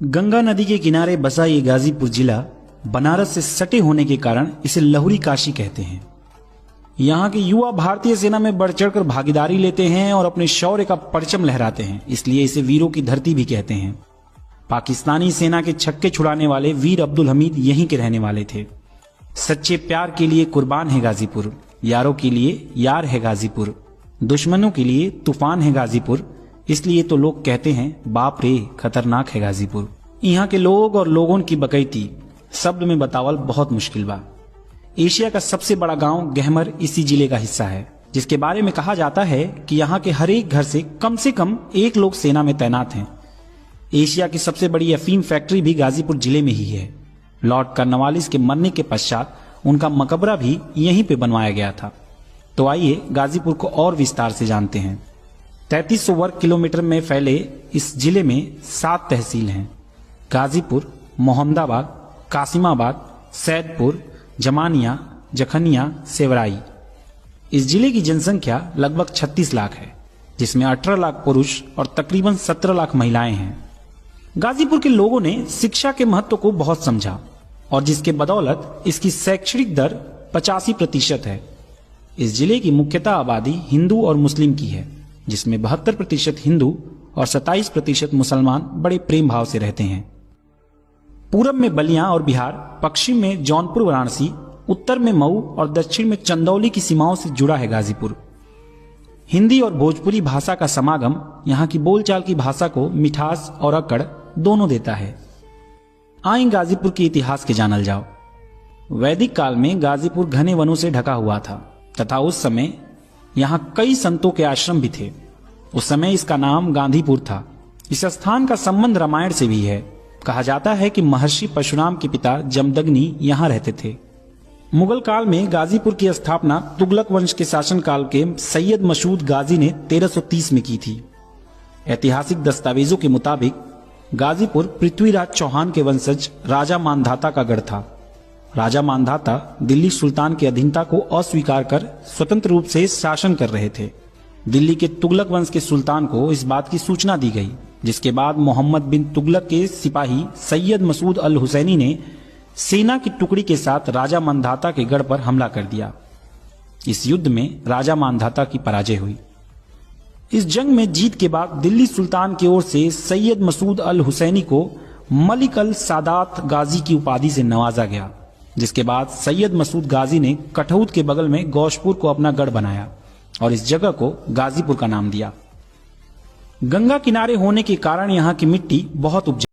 गंगा नदी के किनारे बसा ये गाजीपुर जिला बनारस से सटे होने के कारण इसे लहुरी काशी कहते हैं। यहाँ के युवा भारतीय सेना में बढ़ चढ़कर भागीदारी लेते हैं और अपने शौर्य का परचम लहराते हैं, इसलिए इसे वीरों की धरती भी कहते हैं। पाकिस्तानी सेना के छक्के छुड़ाने वाले वीर अब्दुल हमीद यहीं के रहने वाले थे। सच्चे प्यार के लिए कुर्बान है गाजीपुर, यारों के लिए यार है गाजीपुर, दुश्मनों के लिए तूफान है गाजीपुर, इसलिए तो लोग कहते हैं बाप रे खतरनाक है गाजीपुर। यहाँ के लोग और लोगों की बकैती शब्द में बतावल बहुत मुश्किल बा। एशिया का सबसे बड़ा गांव गहमर इसी जिले का हिस्सा है, जिसके बारे में कहा जाता है कि यहाँ के हर एक घर से कम एक लोग सेना में तैनात हैं। एशिया की सबसे बड़ी अफीम फैक्ट्री भी गाजीपुर जिले में ही है। लॉर्ड कॉर्नवालिस के मरने के पश्चात उनका मकबरा भी यहीं पे बनवाया गया था। तो आइए गाजीपुर को और विस्तार से जानते हैं। 3300 वर्ग किलोमीटर में फैले इस जिले में 7 तहसील हैं: गाजीपुर, मोहम्मदाबाद, कासिमाबाद, सैदपुर, जमानिया, जखनिया, सेवराई। इस जिले की जनसंख्या लगभग 36 लाख है, जिसमें 18 लाख पुरुष और तकरीबन 17 लाख महिलाएं हैं। गाजीपुर के लोगों ने शिक्षा के महत्व को बहुत समझा और जिसके बदौलत इसकी शैक्षणिक दर 85% है। इस जिले की मुख्यतः आबादी हिंदू और मुस्लिम की है, जिसमें 72% हिंदू और 27% मुसलमान बड़े प्रेम भाव से रहते हैं। पूरब में बलिया और बिहार, पश्चिम में जौनपुर वाराणसी, उत्तर में मऊ और दक्षिण में चंदौली की सीमाओं से जुड़ा है गाजीपुर। हिंदी और भोजपुरी भाषा का समागम यहाँ की बोलचाल की भाषा को मिठास और अकड़ दोनों देता है। आइए गाजीपुर के इतिहास के जानल जाओ। वैदिक काल में गाजीपुर घने वनों से ढका हुआ था तथा उस समय यहाँ कई संतों के आश्रम भी थे। उस समय इसका नाम गांधीपुर था। इस स्थान का संबंध रामायण से भी है। कहा जाता है कि महर्षि परशुराम के पिता जमदग्नि यहाँ रहते थे। मुगल काल में गाजीपुर की स्थापना तुगलक वंश के शासनकाल के सैयद मसूद गाजी ने 1330 में की थी। ऐतिहासिक दस्तावेजों के मुताबिक गाजीपुर पृथ्वीराज चौहान के वंशज राजा मानधाता का गढ़ था। राजा मानधाता दिल्ली सुल्तान की अधीनता को अस्वीकार कर स्वतंत्र रूप से शासन कर रहे थे। दिल्ली के तुगलक वंश के सुल्तान को इस बात की सूचना दी गई, जिसके बाद मोहम्मद बिन तुगलक के सिपाही सैयद मसूद अल हुसैनी ने सेना की टुकड़ी के साथ राजा मानधाता के गढ़ पर हमला कर दिया। इस युद्ध में राजा मानधाता की पराजय हुई। इस जंग में जीत के बाद दिल्ली सुल्तान की ओर से सैयद मसूद अल हुसैनी को मलिक अल सादात गाजी की उपाधि से नवाजा गया, जिसके बाद सैयद मसूद गाजी ने कठौत के बगल में गौशपुर को अपना गढ़ बनाया और इस जगह को गाजीपुर का नाम दिया। गंगा किनारे होने के कारण यहाँ की मिट्टी बहुत उपजाऊ